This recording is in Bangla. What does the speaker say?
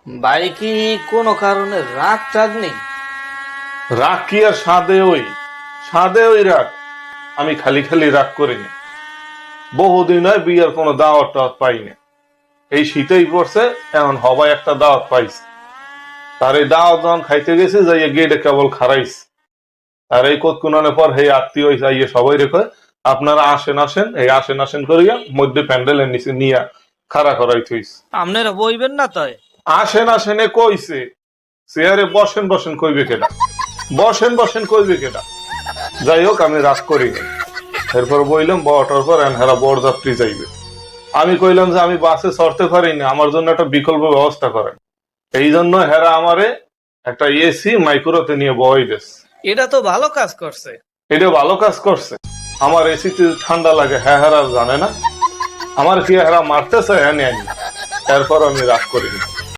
ভাই কি কোনো কারণে রাগ টাগ নেই? রাগ কি আর সাদে ওই রাগ। আমি খালি খালি রাগ করিনি। বহুদিন হয় বিয়ের কোনো দাওয়াত টাওয়াত পাই না। এই শীতেই পড়ছে, এখন হবাই একটা দাওয়াত পাইছে। তার এই দাওয়াত যখন খাইতে গেছি যাইয়ে গেটে কেবল খারাইছে। আর এই কতক্ষণের পর হে আত্মীয় যাইয়ে সবাই রেখে আপনারা আসেন এই আসেন করিয়া মধ্যে প্যান্ডেলের নিচে নিয়ে খাড়া করাই থইস। আপনারা বইবেন না তাই? আসেন এ কইছে। চেয়ারে বসেন কইবে কেডা? বসেন কইবে কেডা? যাই হোক আমি রাগ করিনি। এরপর বললাম বড়টার পর এনহারা বরযাত্রী যাইবে। আমি কইলাম যে আমি বাসে চড়তে পারি না, আমার জন্য একটা বিকল্প ব্যবস্থা করেন। এই জন্য হেরা আমারে একটা এসি মাইক্রোতে নিয়ে বই দেশ। এটা তো ভালো কাজ করছে। এটা ভালো কাজ করছে। আমার এসিতে ঠান্ডা লাগে, হ্যাঁ হেরা জানে না। আমার কি হেরা মারতেছে, হ্যাঁ নেয়। এরপর আমি রাগ করিনি।